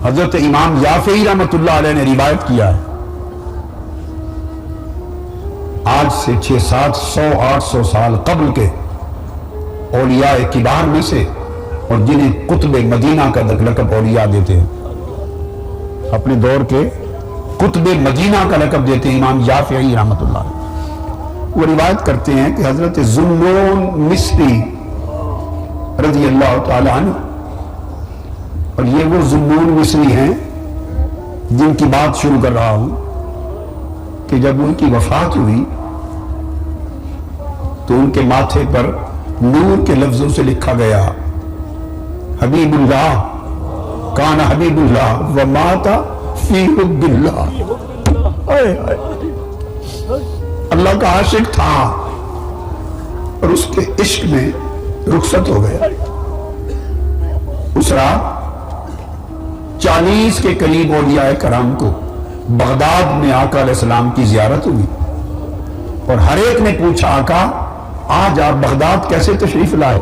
حضرت امام یافعی رحمۃ اللہ علیہ نے روایت کیا ہے، آج سے 600-700-800 سال قبل کے اولیاء کبار میں سے، اور جنہیں قطب مدینہ کا لقب اولیاء دیتے ہیں، اپنے دور کے قطب مدینہ کا لقب دیتے ہیں امام یافعی رحمۃ اللہ علیہ۔ وہ روایت کرتے ہیں کہ حضرت ذوالنون مصری رضی اللہ تعالی عنہ، اور یہ وہ ذوالنون مصری ہیں جن کی بات شروع کر رہا ہوں، کہ جب ان کی وفات ہوئی تو ان کے ماتھے پر نور کے لفظوں سے لکھا گیا، حبیب اللہ کان حبیب اللہ ومات فی حب اللہ۔ اللہ کا عاشق تھا اور اس کے عشق میں رخصت ہو گیا۔ اس رات 40 کے قریب اولیاء کرام کو بغداد میں آقا علیہ السلام کی زیارت ہوئی، اور ہر ایک نے پوچھا آقا آج آپ بغداد کیسے تشریف لائے؟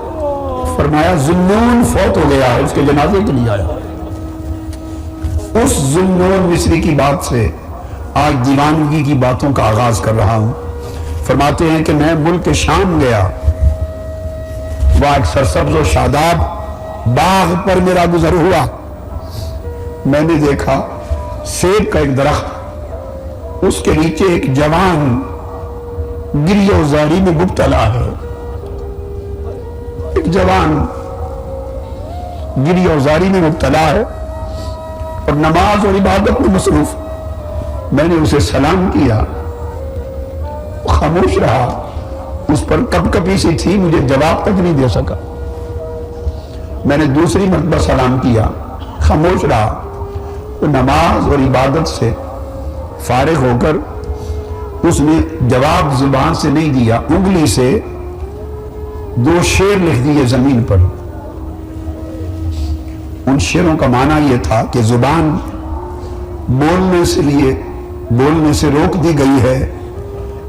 فرمایا ذوالنون فوت ہو گیا ہے، اس کے جنازے کے لیے آیا۔ اس ذوالنون مصری کی بات سے آج دیوانگی کی باتوں کا آغاز کر رہا ہوں۔ فرماتے ہیں کہ میں ملک شام گیا، وہاں ایک سرسبز و شاداب باغ پر میرا گزر ہوا، میں نے دیکھا سیب کا ایک درخت، اس کے نیچے ایک جوان گریہ و زاری میں مبتلا ہے، ایک جوان گریہ و زاری میں مبتلا ہے اور نماز اور عبادت میں مصروف۔ میں نے اسے سلام کیا، خاموش رہا، اس پر کپ کپی سی تھی، مجھے جواب تک نہیں دے سکا۔ میں نے دوسری مرتبہ سلام کیا، خاموش رہا، تو نماز اور عبادت سے فارغ ہو کر اس نے جواب زبان سے نہیں دیا، انگلی سے 2 شعر لکھ دیے زمین پر۔ ان شعروں کا معنی یہ تھا کہ زبان بولنے سے روک دی گئی ہے،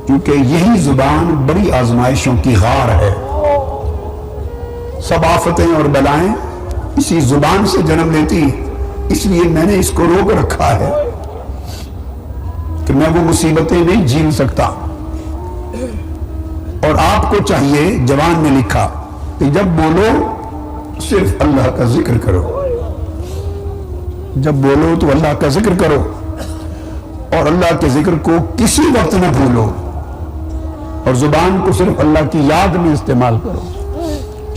کیونکہ یہی زبان بڑی آزمائشوں کی غار ہے، سب آفتیں اور بلائیں اسی زبان سے جنم لیتی، اس لیے میں نے اس کو روک رکھا ہے کہ میں وہ مصیبتیں نہیں جھیل سکتا۔ اور آپ کو چاہیے، جوان نے لکھا کہ جب بولو صرف اللہ کا ذکر کرو، جب بولو تو اللہ کا ذکر کرو، اور اللہ کے ذکر کو کسی وقت نہ بھولو، اور زبان کو صرف اللہ کی یاد میں استعمال کرو۔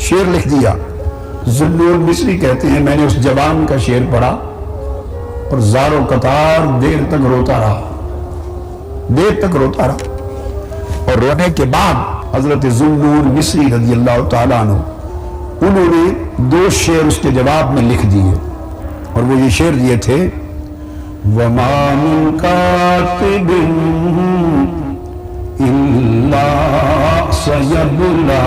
شعر لکھ دیا۔ ذوالنون مصری کہتے ہیں میں نے اس جوان کا شعر پڑھا اور زار و قطار دیر تک روتا رہا، اور رونے کے بعد حضرت ذوالنون مصری رضی اللہ تعالیٰ عنہ انہوں نے 2 شعر اس کے جواب میں لکھ دیے، اور وہ یہ شعر دیے تھے، وَمَا مِن كَاتِبٍ إِلَّا سَيَبْلَى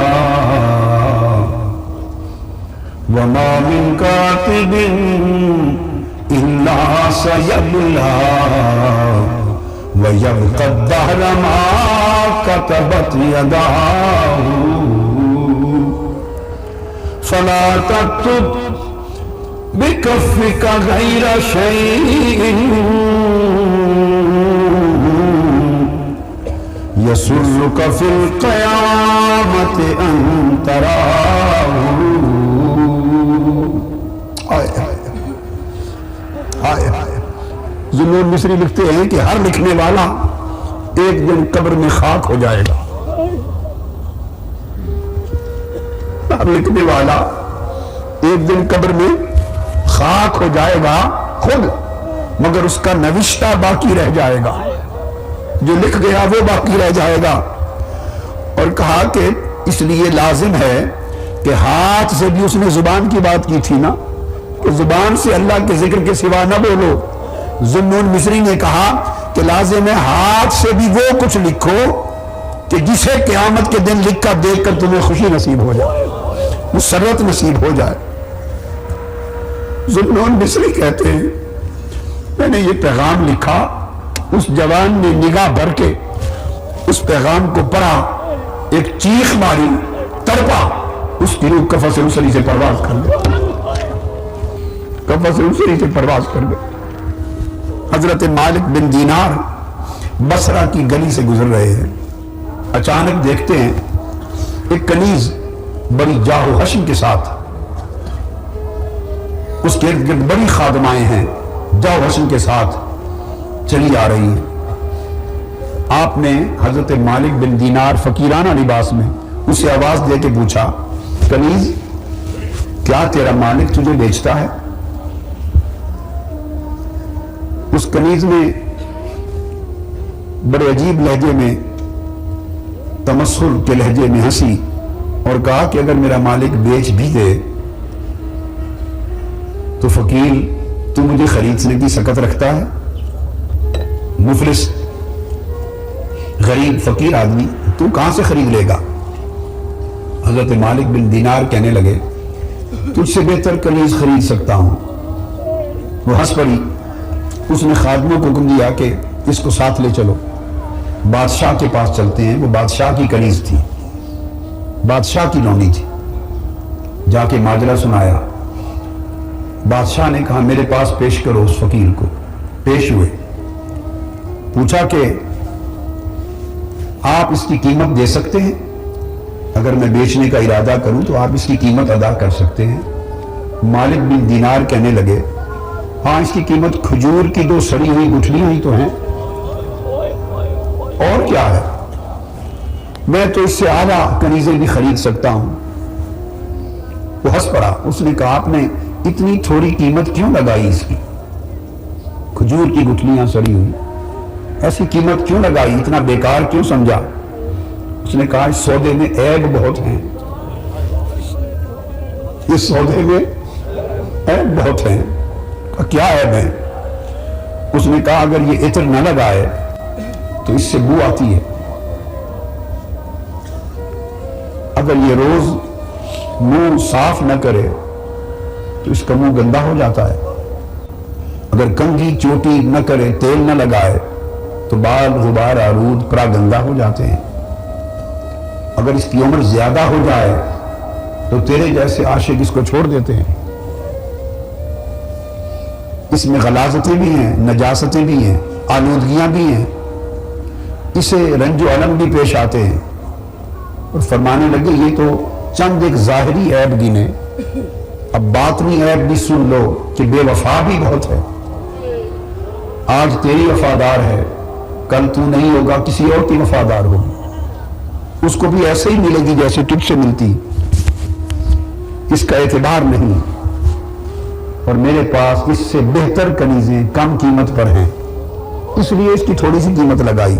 وَمَا مِن كَاتِبٍ إِلَّا سَيَبْلَى وَيَبْقَى الدَّهْرَ مَا كَتَبَتْ يَدَاهُ فَلَا تَكْتُبْ بِكَفِّكَ غَيْرَ شَيْءٍ يَسُرُّكَ فِي الْقِيَامَةِ أَن تَرَاهُ۔ ذوالنون مصری لکھتے ہیں کہ ہر لکھنے والا ایک دن قبر میں خاک ہو جائے گا، ہر لکھنے والا ایک دن قبر میں خاک ہو جائے گا خود، مگر اس کا نوشتہ باقی رہ جائے گا، جو لکھ گیا وہ باقی رہ جائے گا۔ اور کہا کہ اس لیے لازم ہے کہ ہاتھ سے بھی اس نے زبان کی بات کی تھی نا، کہ زبان سے اللہ کے ذکر کے سوا نہ بولو۔ ذوالنون مصری نے کہا کہ لازم ہے ہاتھ سے بھی وہ کچھ لکھو کہ جسے قیامت کے دن لکھ کر دیکھ کر تمہیں خوشی نصیب ہو جائے، مسرت نصیب ہو جائے۔ ذوالنون مصری کہتے ہیں میں نے یہ پیغام لکھا، اس جوان نے نگاہ بھر کے اس پیغام کو پڑھا، ایک چیخ ماری، تڑپا، اس کی روح کفن سے پرواز کر گئی۔ کفن سے اسی سے پرواز کر گئے۔ حضرت مالک بن دینار بصرہ کی گلی سے گزر رہے ہیں، اچانک دیکھتے ہیں ایک کنیز بڑی جاہ و حشم کے ساتھ، اس کے ارد گرد بڑی خادمائیں ہیں، جاہ و حشم کے ساتھ چلی آ رہی ہیں۔ آپ نے حضرت مالک بن دینار فقیرانہ لباس میں اسے آواز دے کے پوچھا، کنیز کیا تیرا مالک تجھے بیچتا ہے؟ اس کنیز نے بڑے عجیب لہجے میں، تمسخر کے لہجے میں ہنسی اور کہا کہ اگر میرا مالک بیچ بھی دے تو فقیر تو مجھے خریدنے کی سکت رکھتا ہے؟ مفلس غریب فقیر آدمی تو کہاں سے خرید لے گا؟ حضرت مالک بن دینار کہنے لگے تجھ سے بہتر کنیز خرید سکتا ہوں۔ وہ ہنس پڑی۔ اس نے خادموں کو حکم دیا کہ اس کو ساتھ لے چلو، بادشاہ کے پاس چلتے ہیں۔ وہ بادشاہ کی کنیز تھی، بادشاہ کی لونی تھی۔ جا کے ماجرا سنایا۔ بادشاہ نے کہا میرے پاس پیش کرو اس فقیر کو۔ پیش ہوئے، پوچھا کہ آپ اس کی قیمت دے سکتے ہیں؟ اگر میں بیچنے کا ارادہ کروں تو آپ اس کی قیمت ادا کر سکتے ہیں؟ مالک بن دینار کہنے لگے ہاں، اس کی قیمت کھجور کی 2 سڑی ہوئی گٹھلیاں ہی تو ہیں، اور کیا ہے، میں تو اس سے اعلیٰ کنیزیں بھی خرید سکتا ہوں۔ وہ ہنس پڑا۔ اس نے کہا آپ نے اتنی تھوڑی قیمت کیوں لگائی اس کی؟ کھجور کی گٹھلیاں سڑی ہوئی، ایسی قیمت کیوں لگائی؟ اتنا بیکار کیوں سمجھا؟ اس نے کہا اس سودے میں عیب بہت ہیں، اس سودے میں عیب بہت ہیں۔ کیا عیب ہے؟ اس نے کہا اگر یہ عطر نہ لگائے تو اس سے بو آتی ہے، اگر یہ روز منہ صاف نہ کرے تو اس کا منہ گندا ہو جاتا ہے، اگر کنگھی چوٹی نہ کرے، تیل نہ لگائے تو بال غبار آلود پرا گندا ہو جاتے ہیں، اگر اس کی عمر زیادہ ہو جائے تو تیرے جیسے عاشق اس کو چھوڑ دیتے ہیں۔ اس میں غلاظتیں بھی ہیں، نجاستیں بھی ہیں، آلودگیاں بھی ہیں، اسے رنج و علم بھی پیش آتے ہیں۔ اور فرمانے لگے یہ تو چند ایک ظاہری عیب گنے، اب باطنی عیب بھی سن لو کہ بے وفا بھی بہت ہے۔ آج تیری وفادار ہے، کل تو نہیں ہوگا، کسی اور کی وفادار ہوگی، اس کو بھی ایسے ہی ملے گی جیسے تجھ سے ملتی، اس کا اعتبار نہیں، اور میرے پاس اس سے بہتر کنیزیں کم قیمت پر ہیں، اس لیے اس کی تھوڑی سی قیمت لگائی۔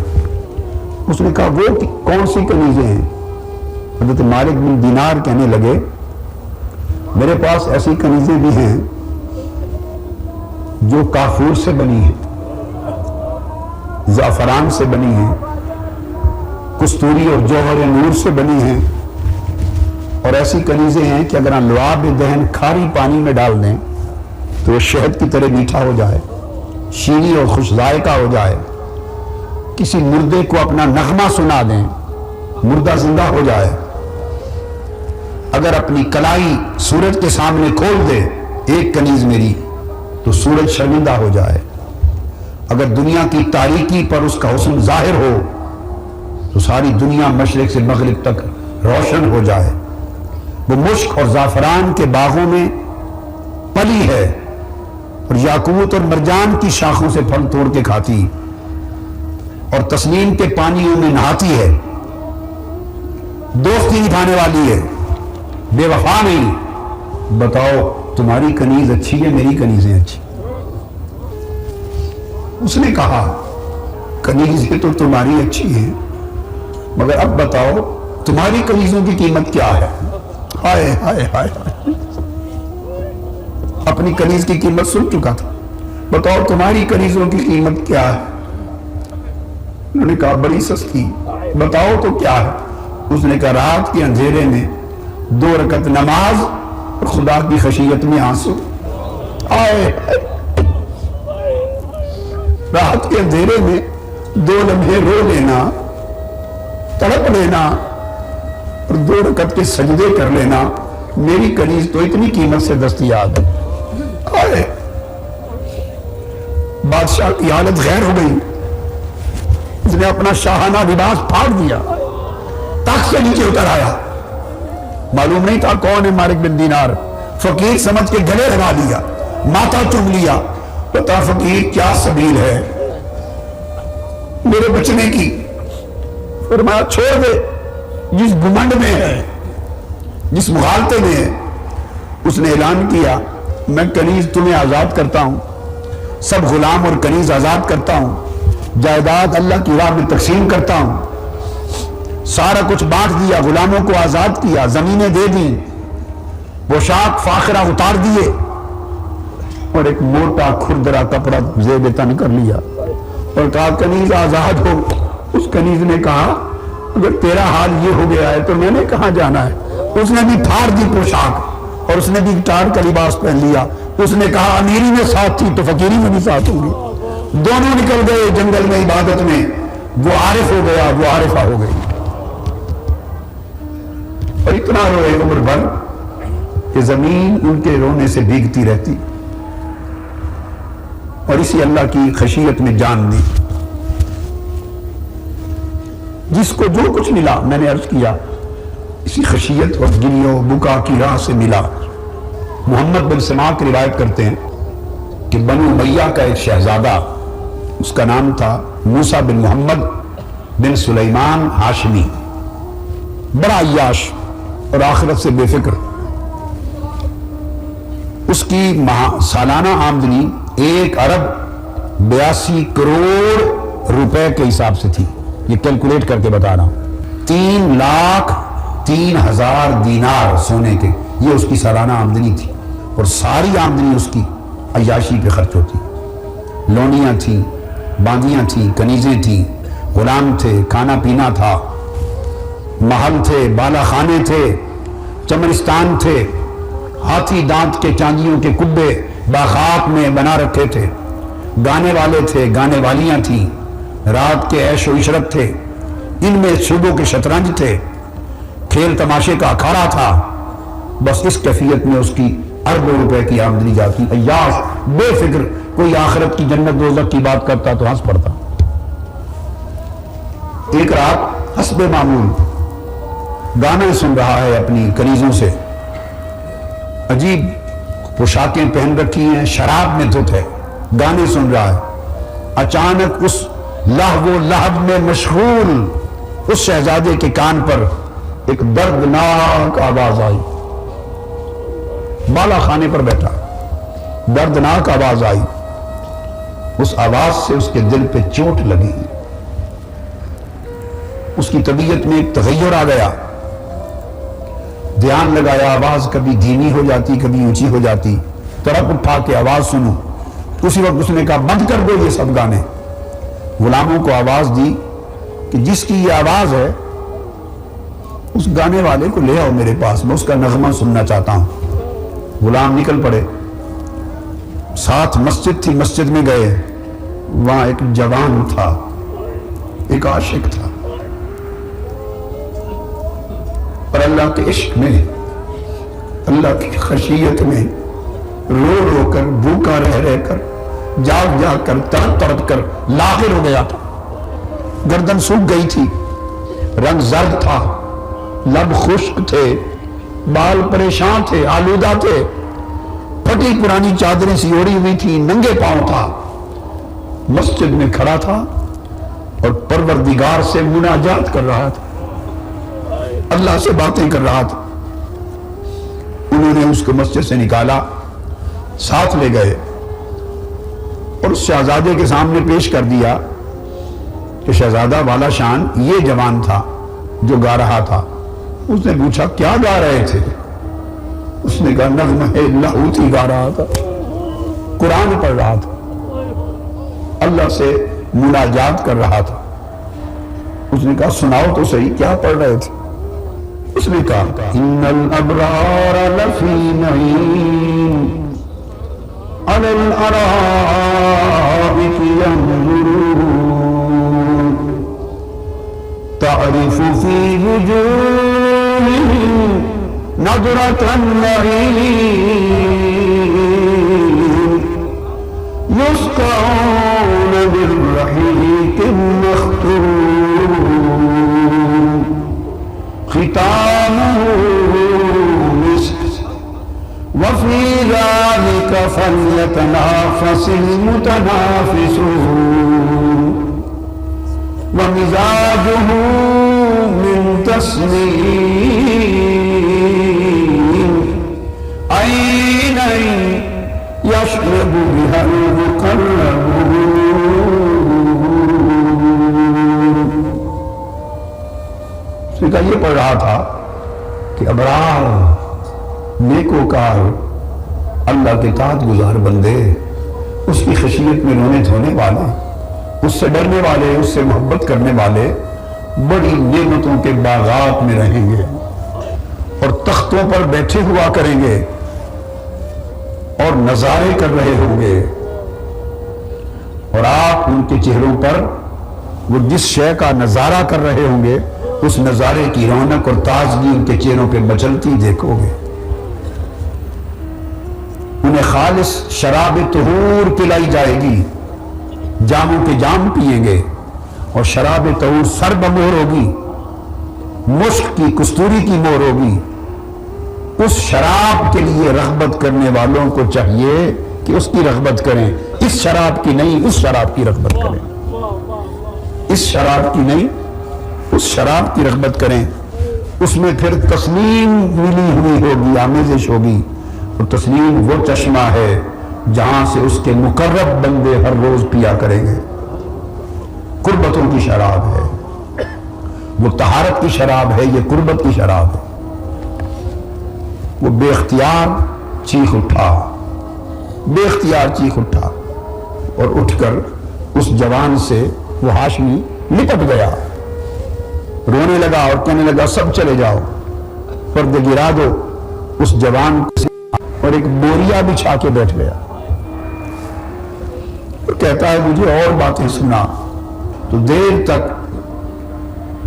اس نے کہا وہ کون سی کنیزیں ہیں؟ حضرت مالک بن دینار کہنے لگے میرے پاس ایسی کنیزیں بھی ہیں جو کافور سے بنی ہیں، زعفران سے بنی ہیں، کستوری اور جوہر نور سے بنی ہیں، اور ایسی کنیزیں ہیں کہ اگر لعاب دہن کھاری پانی میں ڈال دیں تو وہ شہد کی طرح میٹھا ہو جائے، شیریں اور خوش ذائقہ ہو جائے، کسی مردے کو اپنا نغمہ سنا دیں، مردہ زندہ ہو جائے، اگر اپنی کلائی سورج کے سامنے کھول دے ایک کنیز میری تو سورج شرمندہ ہو جائے، اگر دنیا کی تاریکی پر اس کا حسن ظاہر ہو تو ساری دنیا مشرق سے مغرب تک روشن ہو جائے۔ وہ مشک اور زعفران کے باغوں میں پلی ہے اور یاقوت اور مرجان کی شاخوں سے پھل توڑ کے کھاتی اور تسنیم کے پانیوں میں نہاتی ہے، دوستی نبھانے والی ہے، بے وفا نہیں۔ بتاؤ تمہاری کنیز اچھی ہے میری کنیزیں اچھی؟ اس نے کہا کنیزیں تو تمہاری اچھی ہیں، مگر اب بتاؤ تمہاری کنیزوں کی قیمت کیا ہے؟ ہائے ہائے ہائے، اپنی کنیز کی قیمت سن چکا تھا، بتاؤ تمہاری کنیزوں کی قیمت کیا ہے؟ انہوں نے کہا بڑی سستی، بتاؤ تو کیا ہے؟ اس نے کہا رات کے اندھیرے میں 2 رکعت نماز اور خدا کی خشیت میں آنسو۔ آئے رات کے اندھیرے میں 2 لمحے رو لینا، تڑپ لینا اور 2 رکعت کے سجدے کر لینا، میری کنیز تو اتنی قیمت سے دستیاب ہے۔ آئے بادشاہ کی حالت غیر ہو گئی، اس نے اپنا شاہانہ لباس پھاڑ دیا، تخت سے نیچے اتر آیا، معلوم نہیں تھا کون ہے مالک بن دینار، فقیر سمجھ کے گلے لگا لیا، ماتھا چوم لیا، بتا فقیر کیا سبیل ہے میرے بچنے کی؟ فرمایا چھوڑ دے، جس گھمنڈ میں ہے، جس مغالطے میں ہے۔ اس نے اعلان کیا میں کنیز تمہیں آزاد کرتا ہوں، سب غلام اور کنیز آزاد کرتا ہوں، جائیداد اللہ کی راہ میں تقسیم کرتا ہوں، سارا کچھ بانٹ دیا، غلاموں کو آزاد کیا، زمینیں دے دیں، پوشاک فاخرہ اتار دیے، اور ایک موٹا کھردرا کپڑا زیب تن کر لیا اور کہا کنیز آزاد ہو۔ اس کنیز نے کہا اگر تیرا حال یہ ہو گیا ہے تو میں نے کہاں جانا ہے؟ اس نے بھی پھاڑ دی پوشاک اور اس نے بھی ٹاٹ کا لباس پہن لیا۔ اس نے کہا امیری میں ساتھ تھی تو فقیری میں بھی ساتھ ہوں گی۔ دونوں نکل گئے جنگل میں عبادت میں، وہ عارف ہو گیا، وہ عارفہ ہو گئی، اور اتنا روئے عمر بھر کہ زمین ان کے رونے سے بھیگتی رہتی، اور اسی اللہ کی خشیت میں جان دی۔ جس کو جو کچھ ملا میں نے عرض کیا اسی خشیت اور گری و بکا کی راہ سے ملا۔ محمد بن سماک روایت کرتے ہیں کہ بنو امیہ کا ایک شہزادہ، اس کا نام تھا موسیٰ بن محمد بن سلیمان ہاشمی، بڑا عیاش اور آخرت سے بے فکر۔ اس کی سالانہ آمدنی 1 ارب 82 کروڑ روپے کے حساب سے تھی، یہ کیلکولیٹ کر کے بتا رہا ہوں، 3,03,000 دینار سونے کے، یہ اس کی سالانہ آمدنی تھی، اور ساری آمدنی اس کی عیاشی پہ خرچ ہوتی۔ لونیاں تھیں، باندیاں تھیں، کنیزیں تھیں، غلام تھے، کھانا پینا تھا، محل تھے، بالا خانے تھے، چمرستان تھے، ہاتھی دانت کے چاندیوں کے کبے باخاک میں بنا رکھے تھے، گانے والے تھے، گانے والیاں تھیں، رات کے عیش و عشرت تھے، ان میں صوبوں کے شطرنج تھے، کھیل تماشے کا اکھاڑا تھا۔ بس اس کیفیت میں اس کی اربوں روپے کی آمدنی جاتی، عیاش بے فکر، کوئی آخرت کی جنت دوزخ کی بات کرتا تو ہنس پڑتا۔ ایک رات حسب معمول گانا سن رہا ہے اپنی کنیزوں سے، عجیب پوشاکیں پہن رکھی ہیں، شراب میں دھت ہے، گانے سن رہا ہے۔ اچانک اس لہو و لہب میں مشغول اس شہزادے کے کان پر ایک دردناک آواز آئی، بالا خانے پر بیٹھا، دردناک آواز آئی۔ اس آواز سے اس کے دل پہ چوٹ لگی، اس کی طبیعت میں ایک تغیر آ گیا، دھیان لگایا، آواز کبھی دھیمی ہو جاتی، کبھی اونچی ہو جاتی، طرف اٹھا کے آواز سنو۔ اسی وقت اس نے کہا بند کر دو یہ سب گانے۔ غلاموں کو آواز دی کہ جس کی یہ آواز ہے اس گانے والے کو لے آؤ میرے پاس، میں اس کا نغمہ سننا چاہتا ہوں۔ غلام نکل پڑے، ساتھ مسجد تھی، مسجد میں گئے، وہاں ایک جوان تھا، ایک عاشق تھا، اور اللہ کے عشق میں، اللہ کی خشیت میں رو رو کر، بھوکا رہ رہ کر، جاگ جاگ کر، تڑپ تڑپ کر لاغر ہو گیا تھا۔ گردن سوکھ گئی تھی، رنگ زرد تھا، لب خشک تھے، بال پریشان تھے، آلودہ تھے، پھٹی پرانی چادریں سی اوڑھی ہوئی تھی، ننگے پاؤں تھا، مسجد میں کھڑا تھا اور پروردگار سے مناجات کر رہا تھا، اللہ سے باتیں کر رہا تھا۔ انہوں نے اس کو مسجد سے نکالا، ساتھ لے گئے اور اس شہزادے کے سامنے پیش کر دیا کہ شہزادہ والا شان یہ جوان تھا جو گا رہا تھا۔ اس نے پوچھا کیا گا رہے تھے؟ اس نے کہا نغمہ لاہوت ہی گا رہا تھا، قرآن پڑھ رہا تھا، اللہ سے مناجات کر رہا تھا۔ اس نے کہا سناؤ تو صحیح کیا پڑھ رہے تھے؟ اس نے کہا ان الابرار لفی نعیم علی الارائک ینظرون تعرف فی وجوہہم نظرۃ النعیم يسقون من رحيق مختوم ختامه مسك وفي ذلك فليتنافس المتنافسون ومزاجه من تسنيم عينا يشرب بها المقربون. اس کا یہ پڑھ رہا تھا کہ ابرار نیکوکار اللہ کے طاعت گزار بندے اس کی خشیت میں رونے دھونے والے، اس سے ڈرنے والے، اس سے محبت کرنے والے بڑی نعمتوں کے باغات میں رہیں گے اور تختوں پر بیٹھے ہوا کریں گے اور نظارے کر رہے ہوں گے، اور آپ ان کے چہروں پر وہ جس شے کا نظارہ کر رہے ہوں گے اس نظارے کی رونق اور تازگی ان کے چہروں پہ مچلتی دیکھو گے. انہیں خالص شراب طہور پلائی جائے گی، جاموں کے جام پیئیں گے، اور شراب طہور سر بمہر ہوگی، مشک کی کستوری کی مہر ہوگی. اس شراب کے لیے رغبت کرنے والوں کو چاہیے کہ اس کی رغبت کریں، اس شراب کی نہیں اس شراب کی رغبت کریں، اس شراب کی نہیں اس شراب کی رغبت کریں. اس میں پھر تسنیم ملی ہوئی ہوگی، آمیزش ہوگی، اور تسنیم وہ چشمہ ہے جہاں سے اس کے مقرب بندے ہر روز پیا کریں گے. قربتوں کی شراب ہے، وہ طہارت کی شراب ہے، یہ قربت کی شراب ہے. وہ بے اختیار چیخ اٹھا، بے اختیار چیخ اٹھا، اور اٹھ کر اس جوان سے وہ ہاشمی لپٹ گیا، رونے لگا اور کہنے لگا سب چلے جاؤ، پردے گرا دو. اس جوان سے اور ایک بوریا بچھا کے بیٹھ گیا اور کہتا ہے مجھے اور باتیں سنا. تو دیر تک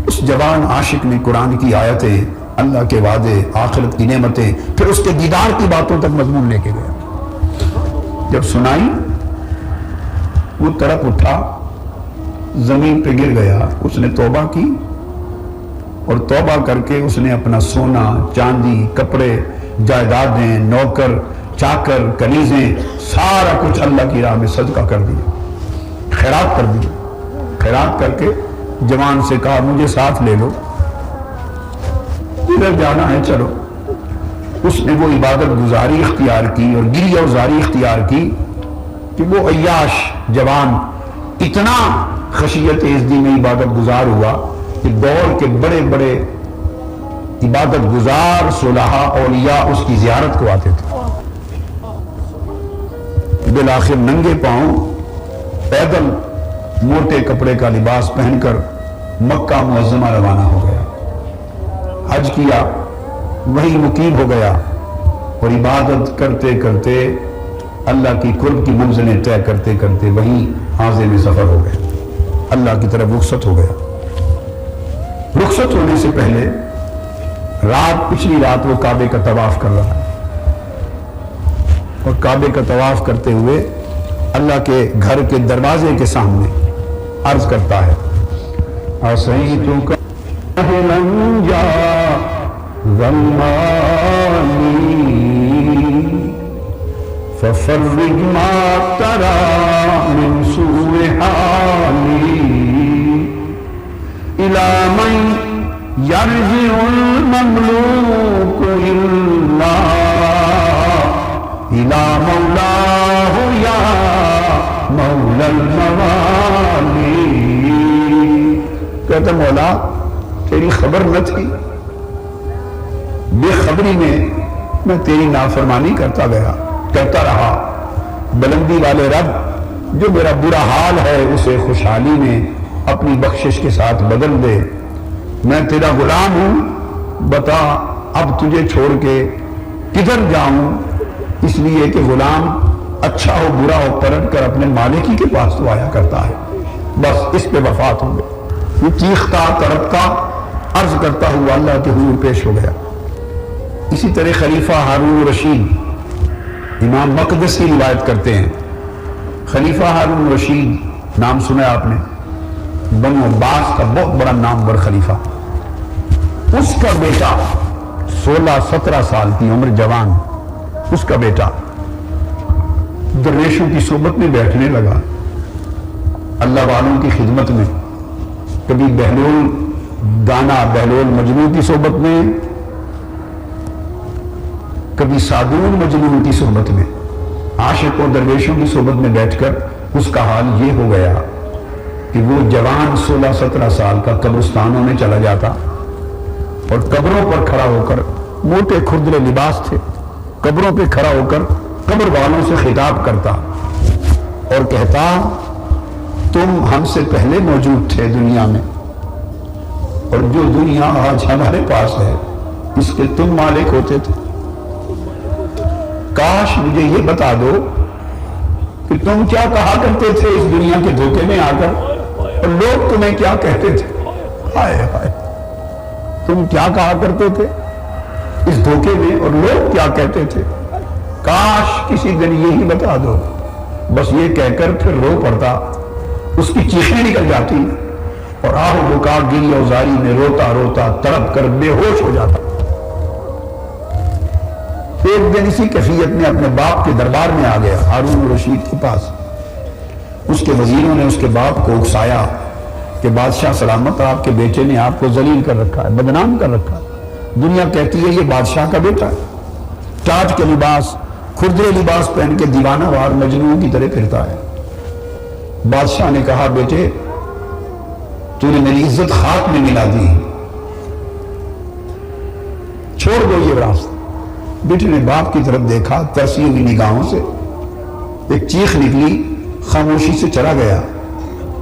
اس جوان عاشق نے قرآن کی آیتیں، اللہ کے وعدے، آخرت کی نعمتیں، پھر اس کے دیدار کی باتوں تک مضمون لے کے گیا. جب سنائی وہ تڑپ اٹھا، زمین پہ گر گیا. اس نے توبہ کی اور توبہ کر کے اس نے اپنا سونا، چاندی، کپڑے، جائیدادیں، نوکر، چاکر، کنیزیں، سارا کچھ اللہ کی راہ میں صدقہ کر دیا، خیرات کر دیا. خیرات کر کے جوان سے کہا مجھے ساتھ لے لو، ادھر جانا ہے چلو. اس نے وہ عبادت گزاری اختیار کی اور گری اور زاری اختیار کی کہ وہ عیاش جوان اتنا خشیت عزدی میں عبادت گزار ہوا کہ دور کے بڑے بڑے عبادت گزار صلحاء اولیاء اس کی زیارت کو آتے تھے. بالآخر ننگے پاؤں پیدل موٹے کپڑے کا لباس پہن کر مکہ معظمہ روانہ ہو گیا. حج کیا، وہیں مقیم ہو گیا، اور عبادت کرتے کرتے اللہ کی قرب کی منزلیں طے کرتے کرتے وہیں حاضر میں سفر ہو گیا، اللہ کی طرف رخصت ہو گیا. رخصت ہونے سے پہلے پچھلی رات وہ کعبے کا طواف کر رہا ہے، اور کعبے کا طواف کرتے ہوئے اللہ کے گھر کے دروازے کے سامنے عرض کرتا ہے اَسَيْتُكَ أَهْلًا جَا زَمَّانِي فَفَرِّجْ مَا تَرَى مِنْ سُوءِ حَالِي إِلَى مَنْ يَرْجِعُ الْمَمْلُوكُ إِلَّا إِلَى مَوْلَاهُ يَا مَوْلَى الْمَوَالِي. کہتا مولا تیری خبر نہ تھی، بے خبری میں تیری نافرمانی کرتا رہا. بلندی والے رب جو میرا برا حال ہے اسے خوشحالی میں اپنی بخشش کے ساتھ بدل دے. میں تیرا غلام ہوں، بتا اب تجھے چھوڑ کے کدھر جاؤں. اس لیے کہ غلام اچھا ہو برا ہو پلٹ کر اپنے مالک ہی کے پاس تو آیا کرتا ہے. بس اس پہ وفات ہوں گے. وہ چیختا تڑپتا عرض کرتا ہوا اللہ کے حضور پیش ہو گیا. اسی طرح خلیفہ ہارون رشید امام مقدسی روایت کرتے ہیں، خلیفہ ہارون رشید نام سنا آپ نے، بنو عباس کا بہت بڑا نامور خلیفہ، اس کا بیٹا 16-17 سال کی عمر، جوان، اس کا بیٹا درویشوں کی صحبت میں بیٹھنے لگا، اللہ والوں کی خدمت میں، کبھی بہلول دانا بہلول مجنون کی صحبت میں، کبھی سادون مجنون کی صحبت میں، عاشق و درویشوں کی صحبت میں بیٹھ کر اس کا حال یہ ہو گیا کہ وہ جوان 16-17 سال کا قبرستانوں میں چلا جاتا اور قبروں پر کھڑا ہو کر، موٹے کھردرے لباس تھے، قبروں پہ کھڑا ہو کر قبر والوں سے خطاب کرتا اور کہتا تم ہم سے پہلے موجود تھے دنیا میں، اور جو دنیا آج ہمارے پاس ہے اس کے تم مالک ہوتے تھے، کاش مجھے یہ بتا دو کہ تم کیا کہا کرتے تھے اس دنیا کے دھوکے میں آ کر، اور لوگ تمہیں کیا کہتے تھے، ہائے ہائے تم کیا کہا کرتے تھے اس دھوکے میں اور لوگ کیا کہتے تھے، کاش کسی دن یہی بتا دو۔ بس یہ کہہ کر پھر رو پڑتا، اس کی چیخیں نکل جاتی اور آہ و بکا گری و زاری میں روتا روتا تڑپ کر بے ہوش ہو جاتا۔ ایک دن اسی کیفیت میں اپنے باپ کے دربار میں آ گیا، ہارون رشید کے پاس۔ اس کے وزیروں نے اس کے باپ کو اکسایا کہ بادشاہ سلامت، آپ کے بیٹے نے آپ کو ذلیل کر رکھا ہے، بدنام کر رکھا ہے، دنیا کہتی ہے یہ بادشاہ کا بیٹا ہے، ٹاٹ کے لباس، کھردرے لباس پہن کے دیوانہ وار مجنون کی طرح پھرتا ہے۔ بادشاہ نے کہا بیٹے تو نے میری عزت خاک میں ملا دی، چھوڑ دو یہ راستہ۔ بیٹے نے باپ کی طرف دیکھا ترسی ہوئی نگاہوں سے، ایک چیخ نکلی، خاموشی سے چلا گیا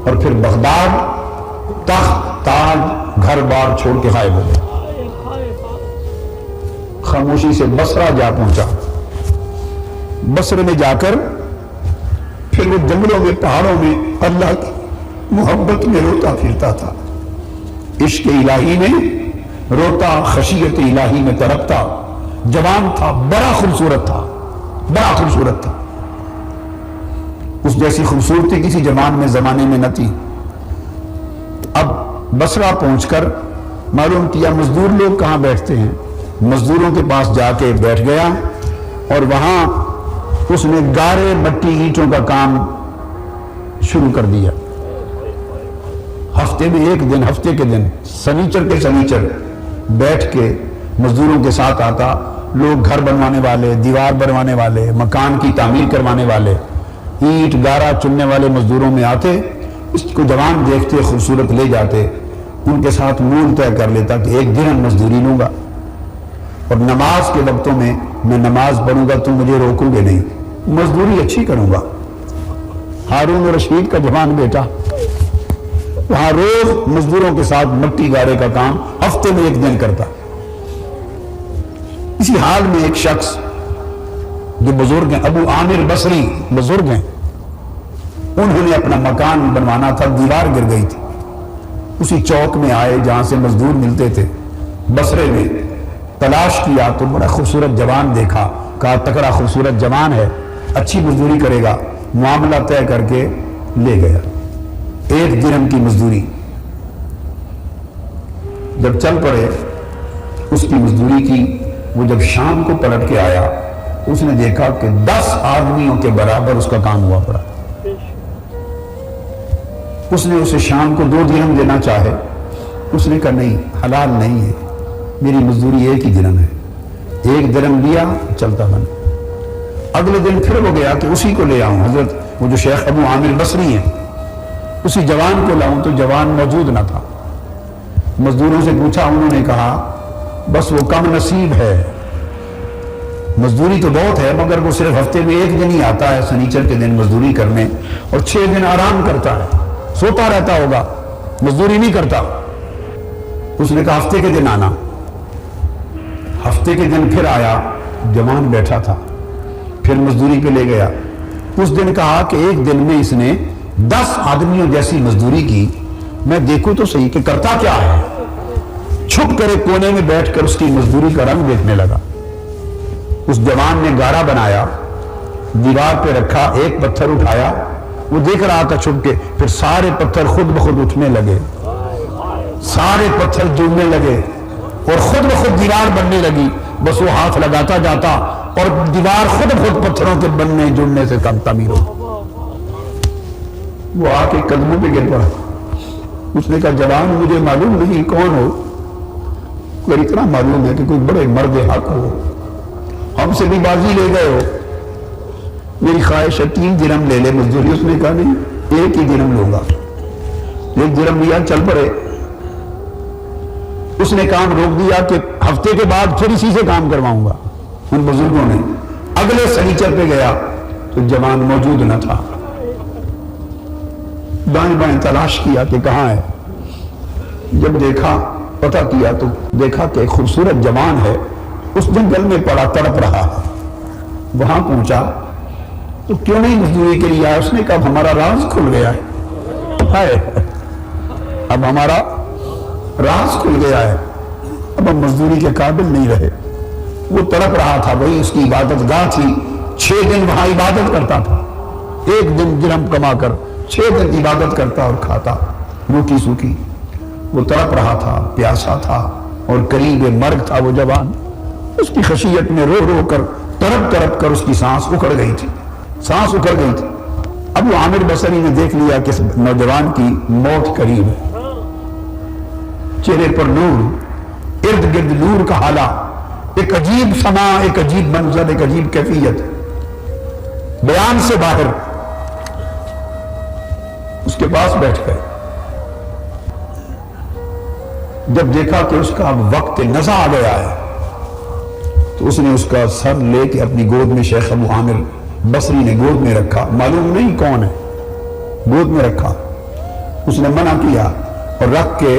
اور پھر بغداد تخت تاج گھر بار چھوڑ کے غائب ہو گیا۔ خاموشی سے بصرہ جا پہنچا، بصرے میں جا کر پھر وہ جنگلوں میں پہاڑوں میں اللہ کی محبت میں روتا پھرتا تھا، عشق الہی میں روتا، خشیت الہی میں تڑپتا، جوان تھا، بڑا خوبصورت تھا، بڑا خوبصورت تھا، اس جیسی خوبصورتی کسی جوان میں زمانے میں نہ تھی۔ اب بصرہ پہنچ کر معلوم کیا مزدور لوگ کہاں بیٹھتے ہیں، مزدوروں کے پاس جا کے بیٹھ گیا اور وہاں اس نے گارے مٹی اینٹوں کا کام شروع کر دیا۔ ہفتے میں ایک دن، ہفتے کے دن، سنیچر کے سنیچر بیٹھ کے مزدوروں کے ساتھ آتا، لوگ گھر بنوانے والے، دیوار بنوانے والے، مکان کی تعمیر کروانے والے، اینٹ گارا چننے والے مزدوروں میں آتے، اس کو جوان دیکھتے خوبصورت لے جاتے، ان کے ساتھ مول طے کر لیتا کہ 1 درہم مزدوری لوں گا اور نماز کے وقتوں میں نماز پڑھوں گا، تم مجھے روکو گے نہیں، مزدوری اچھی کروں گا۔ ہارون رشید کا جوان بیٹا وہاں روز مزدوروں کے ساتھ مٹی گارے کا کام ہفتے میں 1 دن کرتا۔ اسی حال میں ایک شخص جو بزرگ ہیں، ابو عامر بصری بزرگ ہیں، انہوں نے اپنا مکان بنوانا تھا، دیوار گر گئی تھی، اسی چوک میں آئے جہاں سے مزدور ملتے تھے، بصرے میں تلاش کیا تو بڑا خوبصورت جوان دیکھا، کہا تکڑا خوبصورت جوان ہے، اچھی مزدوری کرے گا، معاملہ طے کر کے لے گیا 1 درہم کی مزدوری۔ جب چل پڑے اس کی مزدوری کی، وہ جب شام کو پلٹ کے آیا اس نے دیکھا کہ 10 آدمیوں کے برابر اس کا کام ہوا پڑا۔ اس نے اسے شام کو 2 درہم دینا چاہے، اس نے کہا نہیں، حلال نہیں ہے، میری مزدوری 1 ہی درہم ہے۔ 1 درہم لیا، چلتا بنا۔ اگلے دن پھر وہ گیا کہ اسی کو لے آؤں، حضرت وہ جو شیخ ابو عامر بصری ہیں اسی جوان کو لاؤں، تو جوان موجود نہ تھا۔ مزدوروں سے پوچھا، انہوں نے کہا بس وہ کم نصیب ہے، مزدوری تو بہت ہے مگر وہ صرف ہفتے میں 1 دن ہی آتا ہے سنیچر کے دن مزدوری کرنے، اور 6 دن آرام کرتا ہے، سوتا رہتا ہوگا، مزدوری نہیں کرتا۔ اس نے کہا ہفتے کے دن آنا۔ ہفتے کے دن پھر آیا، جوان بیٹھا تھا، پھر مزدوری پہ لے گیا۔ اس دن کہا کہ 1 دن میں اس نے 10 آدمیوں جیسی مزدوری کی، میں دیکھوں تو صحیح کہ کرتا کیا ہے۔ چھپ کر ایک کونے میں بیٹھ کر اس کی مزدوری کا رنگ دیکھنے لگا۔ اس جوان نے گارا بنایا، دیوار پہ رکھا، ایک پتھر اٹھایا، وہ دیکھ رہا تھا چھپ کے، پھر سارے پتھر خود بخود اٹھنے لگے، سارے پتھر جڑنے لگے اور خود بخود دیوار بننے لگی. بس وہ ہاتھ لگاتا جاتا اور دیوار خود بخود پتھروں کے بننے جڑنے سے کم تعمیر ہو. وہ آ کے قدموں پہ گر پڑا. اس نے کہا جوان مجھے معلوم نہیں کون ہو، پر اتنا معلوم ہے کہ کوئی بڑے مرد حق ہو، ہم سے بھی بازی لے گئے ہو، میری خواہش ہے 3 درہم لے لے مزدوری. اس نے کہا نہیں 1 ہی درہم لوں گا. 1 درہم لیا، چل پڑے. اس نے کام روک دیا کہ ہفتے کے بعد پھر اسی سے کام کرواؤں گا. ان بزرگوں نے اگلے سنیچر پہ گیا تو جوان موجود نہ تھا. دائیں بائیں تلاش کیا کہ کہاں ہے. جب دیکھا پتہ کیا تو دیکھا کہ ایک خوبصورت جوان ہے، اس جنگل میں پڑا تڑپ رہا ہے. وہاں پہنچا تو کیوں نہیں مزدوری کے لیے آیا؟ اس نے کہا اب ہمارا راز کھل گیا ہے، اب ہمارا راز کھل گیا ہے، اب ہم مزدوری کے قابل نہیں رہے. وہ تڑپ رہا تھا، وہی اس کی عبادت گاہ تھی. 6 دن وہاں عبادت کرتا تھا، 1 دن درہم کما کر 6 دن عبادت کرتا اور کھاتا روٹی سوکھی. وہ تڑپ رہا تھا، پیاسا تھا اور قریب مرگ تھا. وہ جوان اس کی خشیت میں رو رو کر تڑپ تڑپ کر اس کی سانس اکھڑ گئی تھی، سانس اکھڑ گئی تھی. اب وہ عامر بصری نے دیکھ لیا کہ اس نوجوان کی موت قریب ہے. چہرے پر نور، ارد گرد نور کا حالہ، ایک عجیب سما، ایک عجیب منظر، ایک عجیب کیفیت بیان سے باہر. اس کے پاس بیٹھ گئے. جب دیکھا کہ اس کا وقت نزع آ گیا ہے تو اس نے اس کا سر لے کے اپنی گود میں، شیخ ابو عامر بصری نے گود میں رکھا. معلوم نہیں کون ہے، گود میں رکھا. اس نے منع کیا اور رکھ کے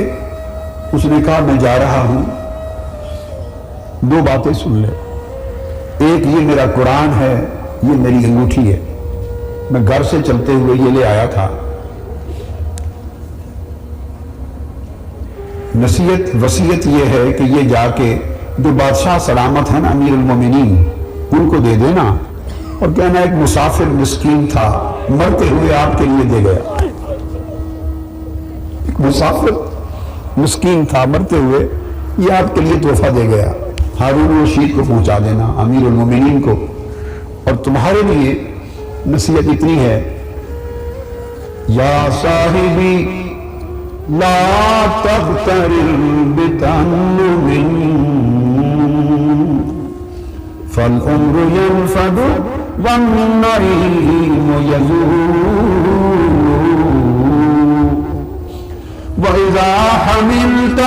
اس نے کہا میں جا رہا ہوں، 2 باتیں سن لے. ایک یہ میرا قرآن ہے، یہ میری انگوٹھی ہے، میں گھر سے چلتے ہوئے یہ لے آیا تھا. نصیحت وصیت یہ ہے کہ یہ جا کے جو بادشاہ سلامت ہیں نا امیر المومنین، ان کو دے دینا اور کہنا ایک مسافر مسکین تھا، مرتے ہوئے آپ کے لیے دے گیا. ایک مسافر مسکین تھا، مرتے ہوئے یہ آپ کے لیے تحفہ دے گیا. ہارون رشید کو پہنچا دینا، امیر المومنین کو. اور تمہارے لیے نصیحت اتنی ہے، یا صاحبی لا تغترر بتعلم فالعمر ينفد والنعيم يزول وإذا حملت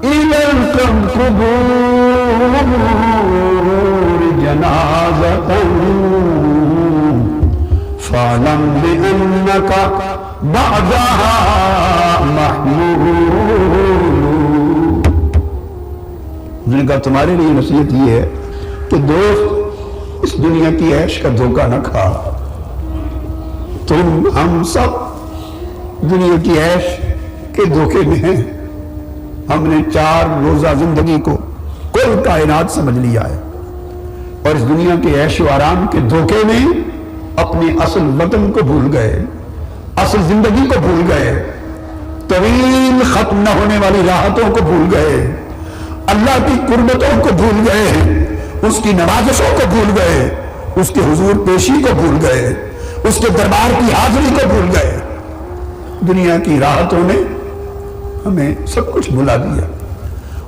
إلى القبور جنازة فاعلم بأنك بعدها محمول. اس نے کہا تمہارے لیے نصیحت یہ ہے کہ دوست اس دنیا کی عیش کا دھوکہ نہ کھا. تم ہم سب دنیا کی عیش کے دھوکے میں ہیں. ہم نے 4 روزہ زندگی کو کل کائنات سمجھ لیا ہے اور اس دنیا کے عیش و آرام کے دھوکے میں اپنے اصل وطن کو بھول گئے، اصل زندگی کو بھول گئے، طویل ختم نہ ہونے والی راحتوں کو بھول گئے، اللہ کی قربتوں کو بھول گئے، اس کی نوازشوں کو بھول گئے، اس کے حضور پیشی کو بھول گئے، اس کے دربار کی حاضری کو بھول گئے. دنیا کی راحتوں نے ہمیں سب کچھ بھلا دیا.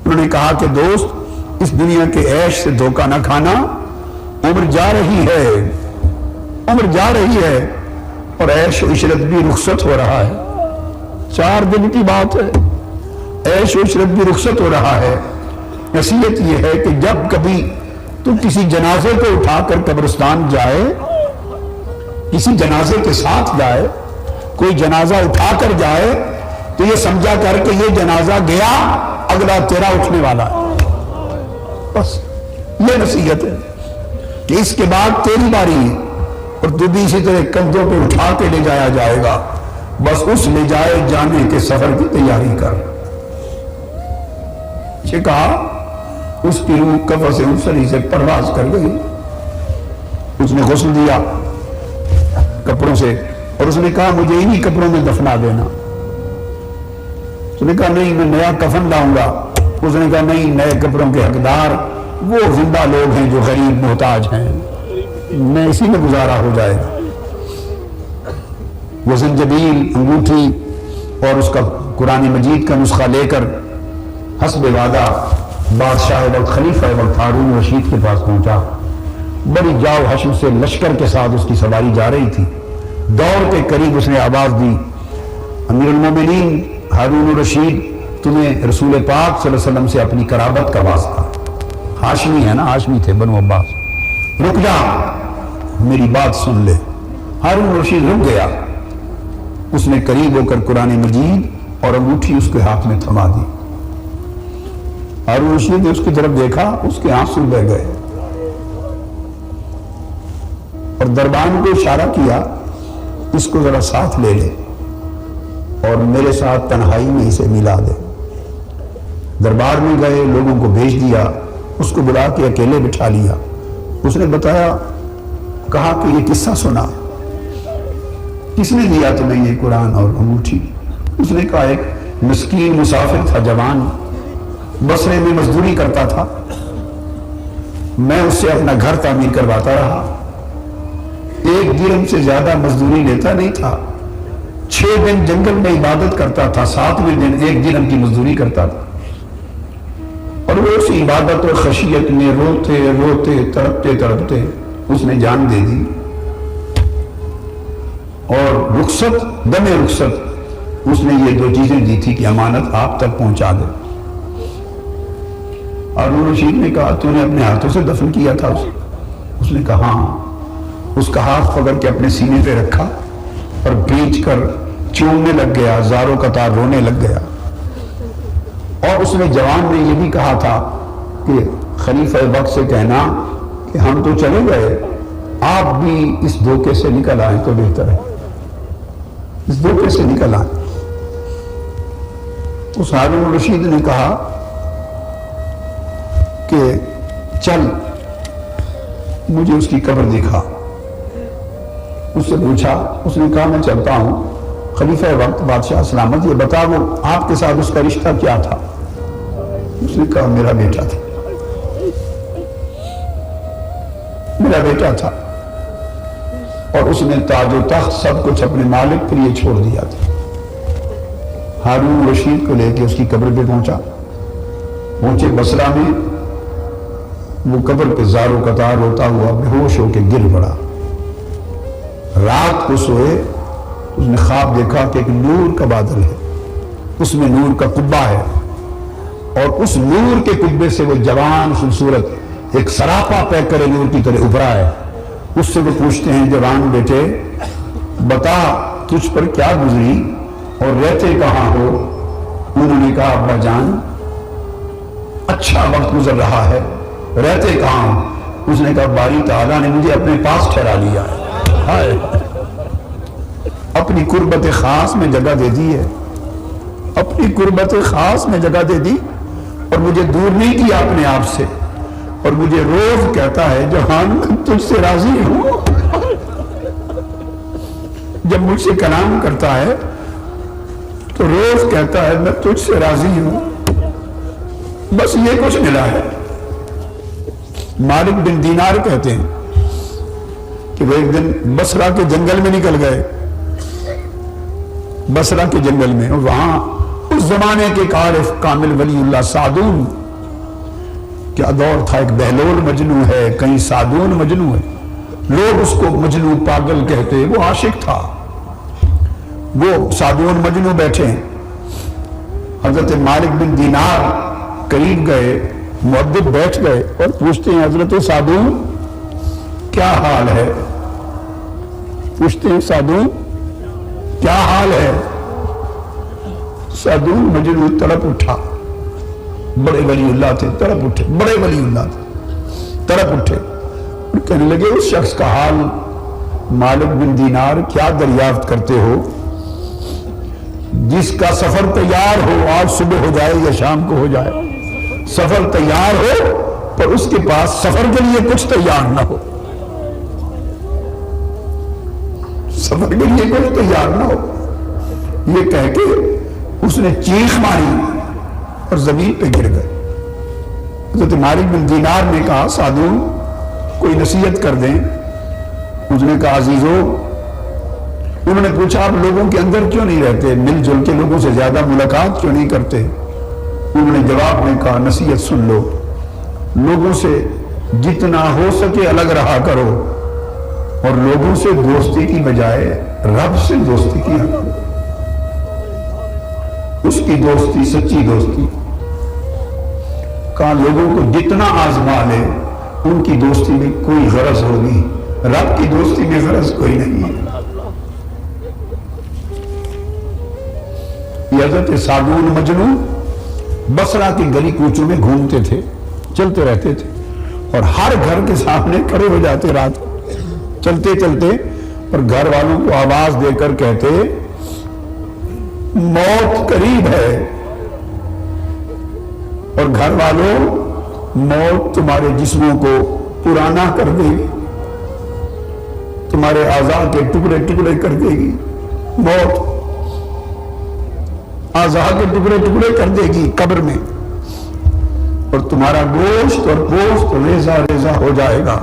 انہوں نے کہا کہ دوست اس دنیا کے عیش سے دھوکہ نہ کھانا، عمر جا رہی ہے، عمر جا رہی ہے اور عیش و عشرت بھی رخصت ہو رہا ہے. 4 دن کی بات ہے، عیش و عشرت بھی رخصت ہو رہا ہے. نصیحت یہ ہے کہ جب کبھی تو کسی جنازے کو اٹھا کر قبرستان جائے، کسی جنازے کے ساتھ جائے، کوئی جنازہ اٹھا کر جائے تو یہ سمجھا کر کہ یہ جنازہ گیا، اگلا تیرا اٹھنے والا ہے. بس یہ نصیحت ہے کہ اس کے بعد تیری باری ہے اور تو بھی اسی طرح کندھوں پہ اٹھا کے لے جایا جائے گا. بس اس لے جائے جانے کے سفر کی تیاری کر. یہ کہا اس کی روح کفر سے انسری سے پرواز کر گئی. اس نے غسل دیا، کپڑوں سے اور اس نے کہا مجھے انہی کپڑوں میں دفنا دینا. اس نے کہا نہیں میں نیا کفن لاؤں گا. اس نے کہا نہیں، نئے کپڑوں کے حقدار وہ زندہ لوگ ہیں جو غریب محتاج ہیں، میں اسی میں گزارا ہو جائے گا. وہ زنجبیل، انگوٹھی اور اس کا قرآن مجید کا نسخہ لے کر حسب وعدہ بادشاہ وقت خلیفہ وقت ہارون رشید کے پاس پہنچا. بڑی جاؤ حشم سے لشکر کے ساتھ اس کی سواری جا رہی تھی. دوڑ کے قریب اس نے آواز دی، امیر المومنین ہارون رشید، تمہیں رسول پاک صلی اللہ علیہ وسلم سے اپنی قرابت کا واسطہ. ہاشمی ہے نا، ہاشمی تھے بنو عباس. رک جا، میری بات سن لے. ہارون رشید رک گیا. اس نے قریب ہو کر قرآن مجید اور انگوٹھی اس کے ہاتھ میں تھما دی. ہارون رشید نے اس کی طرف دیکھا، اس کے آنسو بہہ گئے اور دربان کو اشارہ کیا، اس کو ذرا ساتھ لے لے اور میرے ساتھ تنہائی میں اسے ملا دے. دربار میں گئے، لوگوں کو بھیج دیا، اس کو بلا کے اکیلے بٹھا لیا. اس نے بتایا، کہا کہ یہ قصہ سنا، کس نے دیا تمہیں یہ قرآن اور انگوٹھی؟ اس نے کہا ایک مسکین مسافر تھا، جوان، بصرے میں مزدوری کرتا تھا، میں اس سے اپنا گھر تعمیر کرواتا رہا. 1 درہم سے زیادہ مزدوری لیتا نہیں تھا. 6 دن جنگل میں عبادت کرتا تھا، 7ویں دن 1 درہم کی مزدوری کرتا تھا. اور وہ اس عبادت اور خشیت میں روتے روتے تڑپتے تڑپتے اس نے جان دے دی. اور رخصت، دم رخصت، اس نے یہ 2 چیزیں دی تھی کہ امانت آپ تک پہنچا دے. ہارون رشید نے کہا تو نے اپنے ہاتھوں سے دفن کیا تھا اسے؟ اس نے کہا ہاں. اس کا ہاتھ پکڑ کے اپنے سینے پہ رکھا اور کھینچ کر چومنے لگ گیا، زاروں قطار رونے لگ گیا. اور اس نے جوان نے یہ بھی کہا تھا کہ خلیفہ وقت سے کہنا کہ ہم تو چلے گئے، آپ بھی اس دھوکے سے نکل آئیں تو بہتر ہے، اس دھوکے سے نکل آئیں. اس ہارون رشید نے کہا کہ چل مجھے اس کی قبر دکھا. اس سے پوچھا، اس نے کہا میں چلتا ہوں. خلیفہ وقت بادشاہ سلامت، یہ بتا وہ آپ کے ساتھ اس کا رشتہ کیا تھا؟ اس نے کہا میرا بیٹا تھا، میرا بیٹا تھا. اور اس نے تاج و تخت سب کچھ اپنے مالک کے لیے چھوڑ دیا تھا. ہارون رشید کو لے کے اس کی قبر پہ پہنچے بصرہ میں. وہ قبر پہ زار و قطار روتا ہوا بے ہوش ہو کے گر پڑا. رات کو سوئے، اس نے خواب دیکھا کہ ایک نور کا بادل ہے، اس میں نور کا قبہ ہے، اور اس نور کے قبے سے وہ جوان خوبصورت ایک سراپا پیکر نور کی طرح ابھرا ہے. اس سے وہ پوچھتے ہیں جوان بیٹے بتا تجھ پر کیا گزری اور رہتے کہاں ہو؟ انہوں نے کہا ابا جان اچھا وقت گزر رہا ہے، رہتے کہاں ہو؟ اس نے کہا باری تعالیٰ نے مجھے اپنے پاس ٹھہرا لیا ہے، اپنی قربت خاص میں جگہ دے دی ہے، اپنی قربت خاص میں جگہ دے دی اور مجھے دور نہیں کیا اپنے آپ سے. اور مجھے روز کہتا ہے جہان میں تجھ سے راضی ہوں. جب مجھ سے کلام کرتا ہے تو روز کہتا ہے میں تجھ سے راضی ہوں. بس یہ کچھ ملا ہے. مالک بن دینار کہتے ہیں کہ وہ ایک دن بصرہ کے جنگل میں نکل گئے، بصرہ کے جنگل میں. وہاں اس زمانے کے عارف کامل ولی اللہ سعدون، کیا دور تھا، ایک بہلول مجنو ہے، کہیں سعدون مجنو ہے، لوگ اس کو مجنو پاگل کہتے. وہ عاشق تھا، وہ سعدون مجنو بیٹھے ہیں. حضرت مالک بن دینار قریب گئے، مؤدب بیٹھ گئے اور پوچھتے ہیں حضرت سعدون کیا حال ہے؟ پوچھتے ہیں سعدون کیا حال ہے؟ سعدون مجنو تڑپ اٹھا. بڑے ولی اللہ تھے، تڑپ اٹھے، بڑے ولی اللہ تھے، تڑپ اٹھے اور کہنے لگے اس شخص کا حال مالک بن دینار کیا دریافت کرتے ہو جس کا سفر تیار ہو، آج صبح ہو جائے یا شام کو ہو جائے، سفر تیار ہو پر اس کے پاس سفر کے لیے کچھ تیار نہ ہو. سفر کے لیے کوئی تیار نہ ہو. یہ کہہ کے اس نے چیخ ماری اور زمین پہ گر گئے. حضرت مالک بن دینار نے کہا سعدون کوئی نصیحت کر دیں. اس نے کہا عزیزو، انہوں نے پوچھا آپ لوگوں کے اندر کیوں نہیں رہتے، مل جل کے لوگوں سے زیادہ ملاقات کیوں نہیں کرتے؟ انہوں نے جواب میں کہا نصیحت سن لو، لوگوں سے جتنا ہو سکے الگ رہا کرو اور لوگوں سے دوستی کی بجائے رب سے دوستی کیا کرو. اس کی دوستی سچی دوستی. کہا لوگوں کو جتنا آزما لے ان کی دوستی میں کوئی غرض ہوگی، رب کی دوستی میں غرض کوئی نہیں ہے. یہ حضرت سعدون مجنون بصرہ کی گلی کوچوں میں گھومتے تھے، چلتے رہتے تھے اور ہر گھر کے سامنے کھڑے ہو جاتے رات چلتے چلتے اور گھر والوں کو آواز دے کر کہتے موت قریب ہے. اور گھر والوں موت تمہارے جسموں کو پرانا کر دے گی، تمہارے اعضاء کے ٹکڑے ٹکڑے کر دے گی. موت اعضاء کے ٹکڑے ٹکڑے کر دے گی قبر میں، اور تمہارا گوشت اور پوست ریزہ ریزہ ہو جائے گا،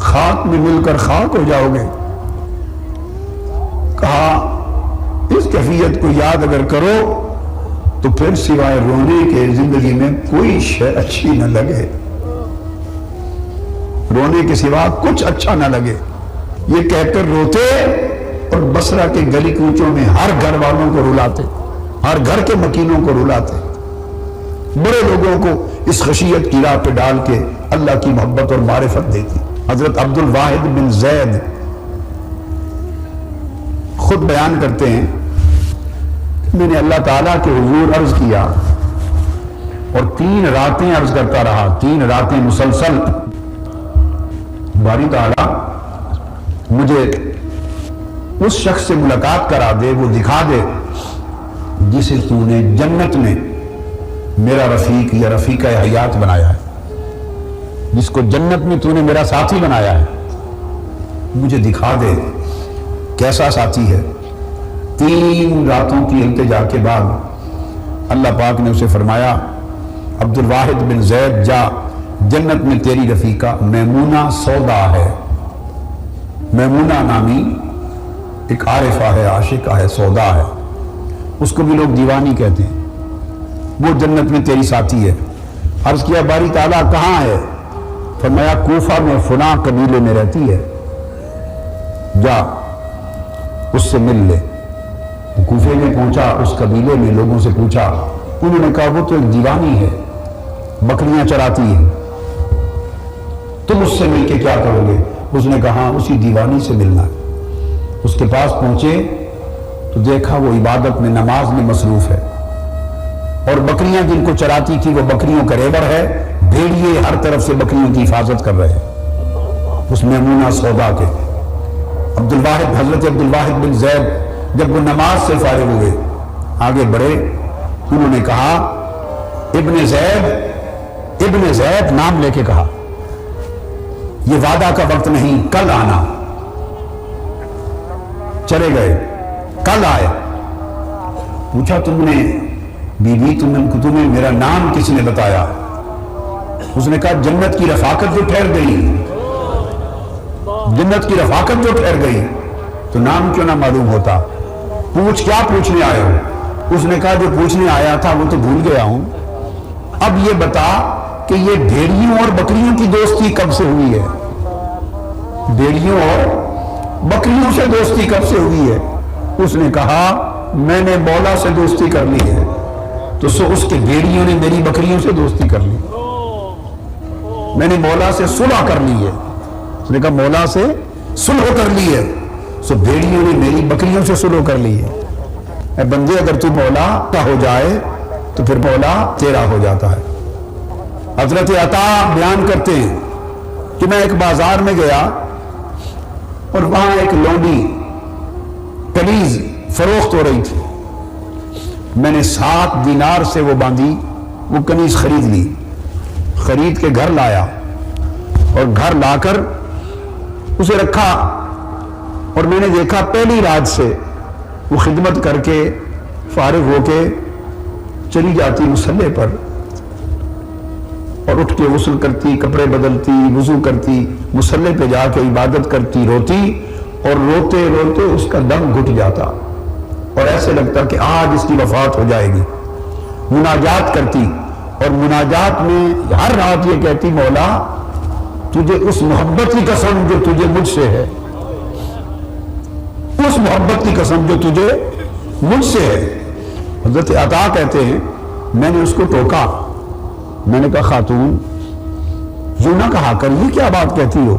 خاک میں مل کر خاک ہو جاؤ گے. کہا اس کیفیت کو یاد اگر کرو تو پھر سوائے رونے کے زندگی میں کوئی شے اچھی نہ لگے، رونے کے سوا کچھ اچھا نہ لگے. یہ کہہ کر روتے اور بصرہ کے گلی کوچوں میں ہر گھر والوں کو رلاتے، ہر گھر کے مکینوں کو رلاتے، بڑے لوگوں کو اس خشیت کی راہ پہ ڈال کے اللہ کی محبت اور معرفت دیتی. حضرت عبد الواحد بن زید خود بیان کرتے ہیں میں نے اللہ تعالیٰ کے حضور عرض کیا اور 3 راتیں عرض کرتا رہا، 3 راتیں مسلسل. باری تعالیٰ مجھے اس شخص سے ملاقات کرا دے، وہ دکھا دے جسے تو نے جنت میں میرا رفیق یا رفیقہ حیات بنایا ہے، جس کو جنت میں تو نے میرا ساتھی بنایا ہے، مجھے دکھا دے کیسا ساتھی ہے. 3 راتوں کی التجا کے بعد اللہ پاک نے اسے فرمایا عبد الواحد بن زید جا، جنت میں تیری رفیقہ میمونہ سودا ہے. میمونہ نامی ایک عارفہ ہے، عاشقہ ہے، سودا ہے، اس کو بھی لوگ دیوانی کہتے ہیں، وہ جنت میں تیری ساتھی ہے. عرض کیا باری تعالیٰ کہاں ہے؟ فرمایا کوفہ میں فلاں قبیلے میں رہتی ہے، جا اس سے مل لے. کوفے میں پہنچا، اس قبیلے میں لوگوں سے پوچھا، انہوں نے کہا وہ تو ایک دیوانی ہے، بکریاں چراتی ہے، تم اس سے مل کے کیا کرو گے؟ اس نے کہا اسی دیوانی سے ملنا ہے. اس کے پاس پہنچے تو دیکھا وہ عبادت میں نماز میں مصروف ہے، اور بکریاں جن کو چراتی تھی وہ بکریوں کا ریبر ہے، بھیڑیے ہر طرف سے بکریوں کی حفاظت کر رہے ہیں اس میمونہ سودا کے. حضرت عبد الواحد بن زید جب وہ نماز سے فارغ ہوئے آگے بڑھے، انہوں نے کہا ابن زید نام لے کے کہا یہ وعدہ کا وقت نہیں، کل آنا. چلے گئے، کل آئے. پوچھا تم نے بیوی تمہیں میرا نام کس نے بتایا؟ اس نے کہا جنت کی رفاقت جو ٹھہر گئی، جنت کی رفاقت جو ٹھہر گئی تو نام کیوں نہ معلوم ہوتا. پوچھ کیا پوچھنے آئے ہو؟ اس نے کہا جو پوچھنے آیا تھا وہ تو بھول گیا ہوں، اب یہ بتا کہ یہ بھیڑیوں اور بکریوں کی دوستی کب سے ہوئی ہے؟ بھیڑیوں اور بکریوں سے دوستی کب سے ہوئی ہے؟ اس نے کہا میں نے مولا سے دوستی کر لی ہے. تو اس کے بھیڑیوں نے میری بکریوں سے دوستی کر لی، میں نے مولا سے صلح کر لی ہے. اس نے کہا مولا سے صلح کر لی ہے، سو بھیڑیوں نے میری بکریوں سے صلح کر لی ہے. اے بندے اگر تو مولا کا ہو جائے تو پھر مولا تیرا ہو جاتا ہے. حضرت عطا بیان کرتے ہیں کہ میں ایک بازار میں گیا اور وہاں ایک لونڈی کنیز فروخت ہو رہی تھی. میں نے 7 دینار سے وہ باندھی، وہ کنیز خرید لی، خرید کے گھر لایا اور گھر لا کر اسے رکھا. اور میں نے دیکھا پہلی رات سے وہ خدمت کر کے فارغ ہو کے چلی جاتی مصلی پر اور اٹھ کے غسل کرتی، کپڑے بدلتی، وضو کرتی، مصلی پہ جا کے عبادت کرتی، روتی، اور روتے روتے اس کا دم گھٹ جاتا اور ایسے لگتا کہ آج اس کی وفات ہو جائے گی۔ مناجات کرتی اور مناجات میں ہر رات یہ کہتی، مولا تجھے اس محبت کی قسم جو تجھے مجھ سے ہے، اس محبت کی قسم جو تجھے مجھ سے ہے۔ حضرت عطا کہتے ہیں میں نے اس کو ٹوکا، میں نے کہا خاتون یوں نہ کہا کر، یہ کیا بات کہتی ہو؟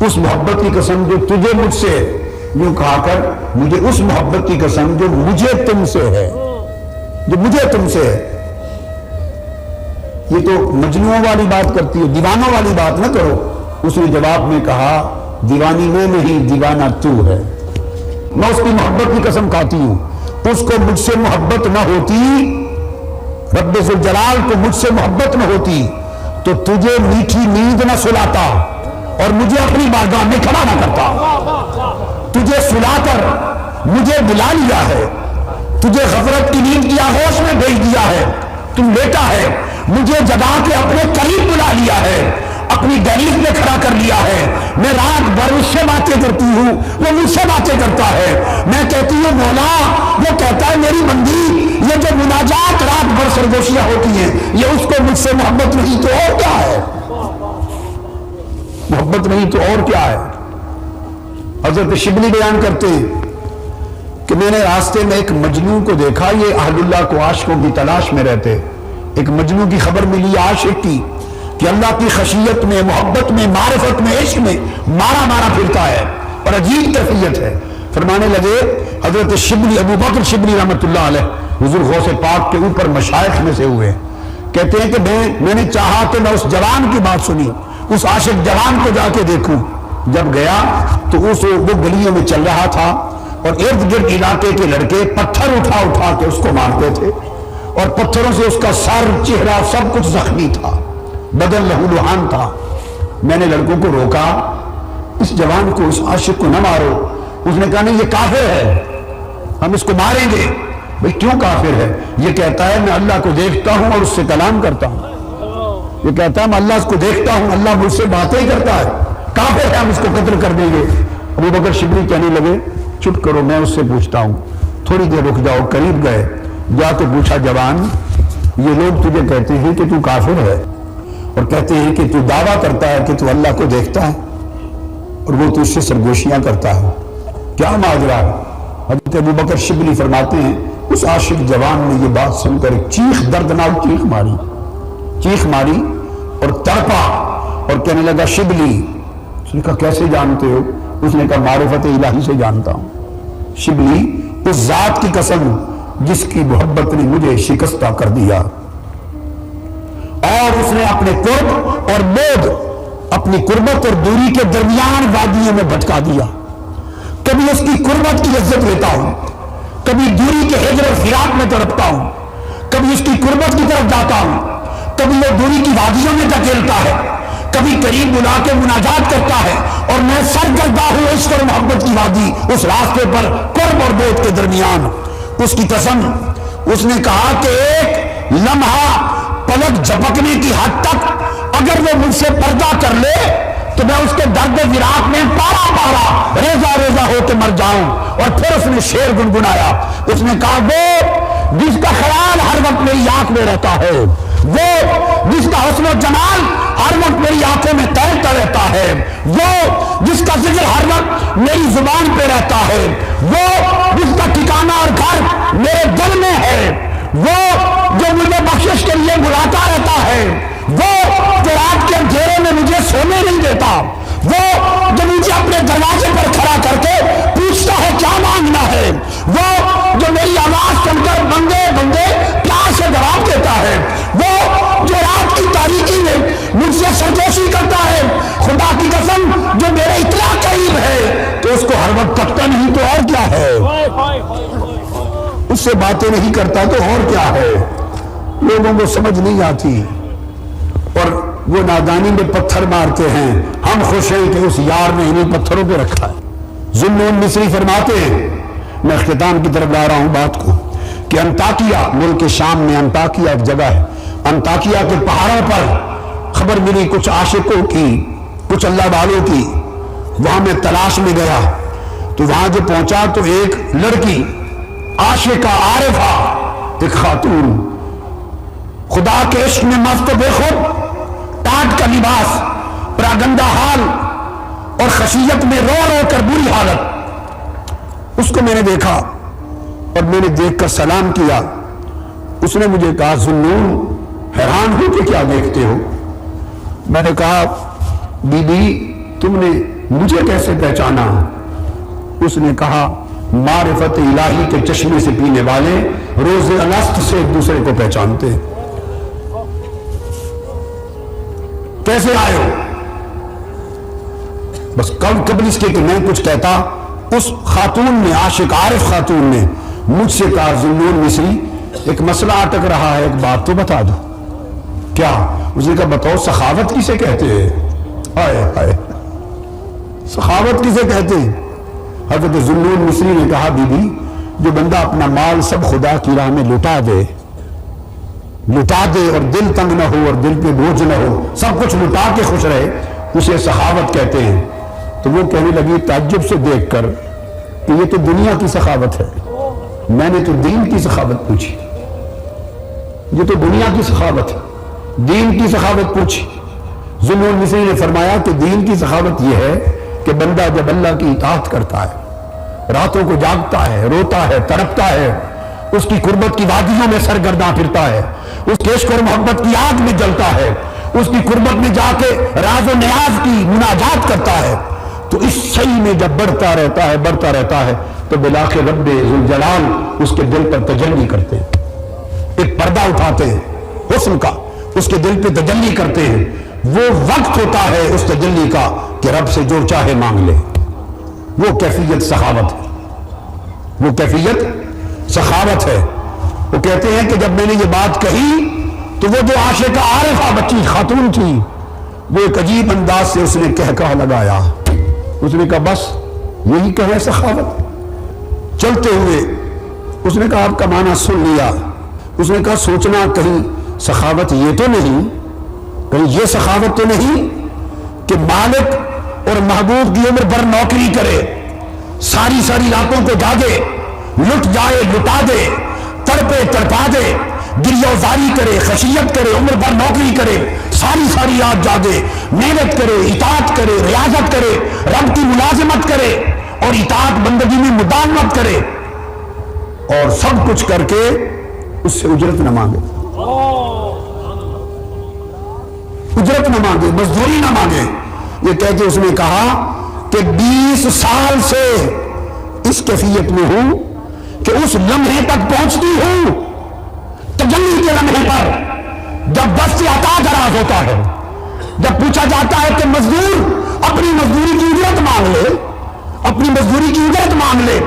اس محبت کی قسم جو تجھے مجھ سے ہے، یوں کہا کر مجھے اس محبت کی قسم جو مجھے تم سے ہے، جو مجھے تم سے ہے۔ یہ تو مجنوں والی بات کرتی ہو، دیوانوں والی بات نہ کرو۔ اس نے جواب میں کہا دیوانی میں نہیں، دیوانہ تو ہے۔ میں اس کی محبت کی قسم کھاتی ہوں، اس کو مجھ سے محبت نہ ہوتی، رب ذوالجلال کو مجھ سے محبت نہ ہوتی تو تجھے میٹھی نیند نہ سلاتا اور مجھے اپنی بارگاہ میں کھڑا نہ کرتا۔ تجھے سلا کر مجھے بلا لیا ہے، تجھے غفلت کی نیند کی آغوش میں بھیج دیا ہے، تم لیٹا ہے، مجھے جگا کے اپنے قریب بلا لیا ہے، اپنی دہلیز میں کھڑا کر لیا ہے۔ میں رات بھر اس سے باتیں کرتی ہوں، وہ مجھ سے باتیں کرتا ہے۔ میں کہتی ہوں مولا، وہ کہتا ہے میری بندی، یہ جو مناجات رات بھر سرگوشیاں ہوتی ہیں، یہ اس کو مجھ سے محبت نہیں تو اور کیا ہے؟ محبت نہیں تو اور کیا ہے؟ حضرت شبلی بیان کرتے ہیں کہ میں نے راستے میں ایک مجنوں کو دیکھا، یہ اہل اللہ کو عاشقوں کی تلاش میں رہتے، ایک مجنوں کی خبر ملی عاشق کی کہ اللہ کی خشیت میں، محبت میں، معرفت میں، عشق میں مارا مارا پھرتا ہے اور عجیب کیفیت ہے۔ فرمانے لگے حضرت شبلی، ابو بکر شبلی رحمۃ اللہ علیہ، حضور غوث پاک کے اوپر مشائخ میں سے ہوئے، کہتے ہیں کہ میں نے چاہا کہ میں اس جوان کی بات سنی، اس عاشق جوان کو جا کے دیکھوں۔ جب گیا تو وہ گلیوں میں چل رہا تھا اور ارد گرد علاقے کے لڑکے پتھر اٹھا اٹھا کے اس کو مارتے تھے اور پتھروں سے اس کا سر، چہرہ سب کچھ زخمی تھا، بدن لہولہان تھا۔ میں نے لڑکوں کو روکا، اس جوان کو، اس عاشق کو نہ مارو۔ اس نے کہا نہیں، یہ کافر ہے، ہم اس کو ماریں گے۔ بھئی کیوں کافر ہے؟ یہ کہتا ہے میں اللہ کو دیکھتا ہوں اور اس سے کلام کرتا ہوں، یہ کہتا ہے میں اللہ کو دیکھتا ہوں، اللہ مجھ سے باتیں کرتا ہے، کافر ہے، ہم اس کو قتل کر دیں گے۔ ابو بکر شبلی کہنے لگے چپ کرو، میں اس سے پوچھتا ہوں۔ تھوڑی دیر رک جاؤ، قریب گئے، جا کے پوچھا جوان یہ لوگ تجھے کہتے ہیں کہ تو کافر ہے اور کہتے ہیں کہ تو دعویٰ کرتا ہے کہ تو اللہ کو دیکھتا ہے اور وہ تجھ سے سرگوشیاں کرتا ہے، کیا ماجرا ہے؟ حضرت ابو بکر شبلی فرماتے ہیں اس عاشق جوان نے یہ بات سن کر ایک چیخ، دردناک چیخ ماری اور تڑپا اور کہنے لگا شبلی۔ اس نے کہا کیسے جانتے ہو؟ اس نے کہا معرفت الہی سے جانتا ہوں۔ شبلی، اس ذات کی قسم جس کی محبت نے مجھے شکستہ کر دیا، اور اس نے اپنے قرب اور بعد، اپنی قربت اور دوری کے درمیان وادیوں میں بھٹکا دیا۔ کبھی اس کی قربت کی عزت لیتا ہوں، کبھی دوری کے ہجر اور فراق میں تڑپتا ہوں، کبھی اس کی قربت کی طرف جاتا ہوں، کبھی وہ دوری کی وادیوں میں دھکیلتا ہے، کبھی قریب بلا کے مناجات کرتا ہے، اور میں سرگردہ ہوں عشق اور محبت کی وادی، اس راستے پر قرب اور بعد کے درمیان۔ اس کی قسم، اس نے کہا کہ ایک لمحہ پلک جھپکنے کی حد تک اگر وہ مجھ سے پردہ کر لے تو میں اس کے درد فراق میں پارا پارا ریزہ ریزہ ہو کے مر جاؤں۔ اور پھر اس نے شعر گنگنایا، اس نے کہا وہ جس کا خیال ہر وقت میری آنکھ میں رہتا ہے، وہ جس کا حسن و جمال ہر وقت میری آنکھوں میں تیرتا رہتا ہے، وہ جس کا ذکر ہر وقت میری زبان پہ رہتا ہے، وہ جس کا ٹھکانہ اور گھر میرے دل میں ہے، وہ جو مجھے بخشش کے لیے بلاتا رہتا ہے، وہ جو رات کے اندھیرے میں مجھے سونے نہیں دیتا، وہ جو مجھے اپنے دروازے پر کھڑا کر کے پوچھتا ہے کیا مانگنا ہے، وہ جو میری آواز سن کر بندے بندے پیار سے جواب دیتا ہے، وہ جو رات کی تاریکی میں مجھ سے سرگوشی کرتا ہے، خدا کی قسم جو میرے اتنا قریب ہے تو اس کو ہر وقت تکتا نہیں تو اور کیا ہے، اس سے باتیں نہیں کرتا تو اور کیا ہے۔ لوگوں کو سمجھ نہیں آتی اور وہ نادانی میں پتھر مارتے ہیں، ہم خوش ہیں کہ اس یار نے انہیں پتھروں پہ رکھا ہے۔ ذوالنون مصری فرماتے ہیں، میں اختتام کی طرف لا رہا ہوں بات کو، کہ انطاکیہ، ملک شام میں انطاکیہ ایک جگہ ہے، انطاکیہ کے پہاڑوں پر خبر ملی کچھ عاشقوں کی، کچھ اللہ والوں کی، وہاں میں تلاش میں گیا، تو وہاں جو پہنچا تو ایک لڑکی عاشقہ عارفہ، ایک خاتون خدا کے عشق میں مست و بے خود، ٹاٹ کا لباس، پراگندہ حال اور خشیت میں رو رو کر بری حالت، اس کو میں نے دیکھا اور میں نے دیکھ کر سلام کیا۔ اس نے مجھے کہا ذوالنون حیران ہو کہ کیا دیکھتے ہو؟ میں نے کہا بی بی تم نے مجھے کیسے پہچانا؟ اس نے کہا معرفت الہی کے چشمے سے پینے والے روز الست سے ایک دوسرے کو پہچانتے ہیں۔ کیسے آئے ہو؟ بس قبل اس کے کہ میں کچھ کہتا، اس خاتون نے، عاشق عارف خاتون نے مجھ سے کہا ذوالنون مصری ایک مسئلہ اٹک رہا ہے، ایک بات تو بتا دو۔ کیا؟ اس نے کہا بتاؤ سخاوت کسے کہتے ہیں؟ ہائے ہائے، سخاوت کسے کہتے ہیں؟ حضرت ذوالنون مصری نے کہا بی بی جو بندہ اپنا مال سب خدا کی راہ میں لٹا دے اور دل تنگ نہ ہو اور دل پہ بوجھ نہ ہو، سب کچھ لٹا کے خوش رہے، اسے سخاوت کہتے ہیں۔ تو وہ کہنے لگی تعجب سے دیکھ کر کہ یہ تو دنیا کی سخاوت ہے، میں نے تو دین کی سخاوت پوچھی، یہ تو دنیا کی سخاوت ہے، دین کی سخاوت پوچھی۔ ذوالنون مصری نے فرمایا کہ دین کی سخاوت یہ ہے کہ بندہ جب اللہ کی اطاعت کرتا ہے، راتوں کو جاگتا ہے، روتا ہے، تڑپتا ہے، اس کی قربت کی وادیوں میں سرگرداں پھرتا ہے، اس کے عشق اور محبت کی آگ میں جلتا ہے، اس کی قربت میں جا کے راز و نیاز کی مناجات کرتا ہے، تو اس صحیح میں جب بڑھتا رہتا ہے تو بلاخر رب ذوالجلال اس کے دل پر تجلی کرتے ہیں، ایک پردہ اٹھاتے ہیں حسن کا، اس کے دل پہ تجلی کرتے ہیں۔ وہ وقت ہوتا ہے اس تجلی کا کہ رب سے جو چاہے مانگ لے، وہ کیفیت سخاوت ہے، وہ کیفیت سخاوت ہے۔ وہ کہتے ہیں کہ جب میں نے یہ بات کہی تو وہ جو عاشقہ عارفہ بچی خاتون تھی، وہ ایک عجیب انداز سے اس نے کہا لگایا، اس نے کہا بس یہی کہے سخاوت؟ چلتے ہوئے اس نے کہا آپ کا معنی سن لیا۔ اس نے کہا سوچنا کہیں سخاوت یہ تو نہیں، کہیں یہ سخاوت تو نہیں کہ مالک اور محبوب کی عمر بھر نوکری کرے، ساری راتوں کو جاگے، لٹ جائے لٹا دے، تڑپے تڑپا دے، گریہ زاری کرے، خشیت کرے، عمر بھر نوکری کرے، ساری رات جاگے، محنت کرے، اطاعت کرے، ریاضت کرے، رب کی ملازمت کرے اور اطاعت بندگی میں مداومت کرے، اور سب کچھ کر کے اس سے اجرت نہ مانگے، اجرت نہ مانگے، مزدوری نہ مانگے۔ یہ کہہ کے اس نے کہا کہ 20 سال سے اس کیفیت میں ہوں کہ اس لمحے تک پہنچتی ہوں، تجلی کے لمحے پر جب دست عطا دراز ہوتا ہے، جب پوچھا جاتا ہے کہ مزدور اپنی مزدوری کی اجرت مانگ لے، اپنی مزدوری کی اجرت مانگ لے،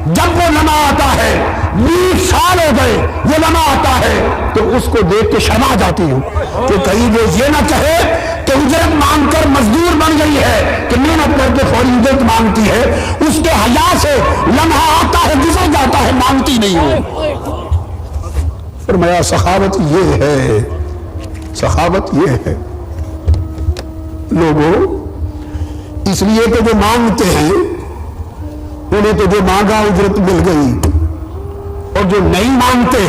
جب وہ لمحہ آتا ہے 20 سال ہو گئے وہ لمحہ آتا ہے تو اس کو دیکھ کے شرما جاتی ہوں کہ کہیں وہ یہ نہ کہے کہ اجرت مانگ کر مزدور بن گئی ہے، کہ محنت کر کے فوری اجرت مانگتی ہے، اس کے حیا سے لمحہ آتا ہے گزر جاتا ہے، مانگتی نہیں ہوں۔ فرمایا سخاوت یہ ہے، سخاوت یہ ہے لوگوں، اس لیے کہ جو مانگتے ہیں انہیں تو جو مانگا اجرت مل گئی، اور جو نہیں مانگتے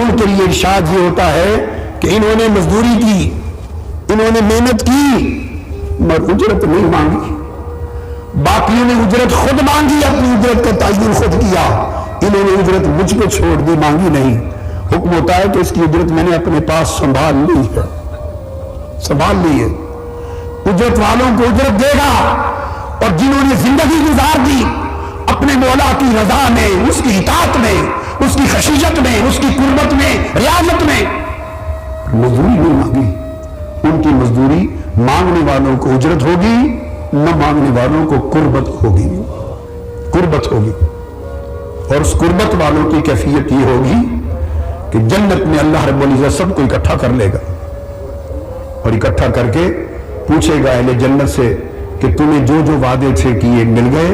ان کے لیے ارشاد یہ ہوتا ہے کہ انہوں نے مزدوری کی، انہوں نے محنت کی مگر اجرت نہیں مانگی، باقیوں نے اجرت خود مانگی، اپنی اجرت کا تعین خود کیا، انہوں نے اجرت مجھ پہ چھوڑ دی، مانگی نہیں۔ حکم ہوتا ہے کہ اس کی اجرت میں نے اپنے پاس سنبھال لی ہے، سنبھال لی ہے۔ اجرت والوں کو اجرت دے گا، اور جنہوں نے زندگی گزار دی اپنے مولا کی رضا میں، اس کی اطاعت میں، اس کی خشیت میں، اس کی قربت میں، ریاضت میں، مزدوری نہیں مانگی، ان کی مزدوری مانگنے والوں کو اجرت ہوگی، نہ مانگنے والوں کو قربت ہوگی، قربت ہوگی۔ اور اس قربت والوں کی کیفیت یہ ہوگی کہ جنت میں اللہ رب العزت سب کو اکٹھا کر لے گا، اور اکٹھا کر کے پوچھے گا اہل جنت سے کہ تمہیں جو جو وعدے تھے کیے مل گئے؟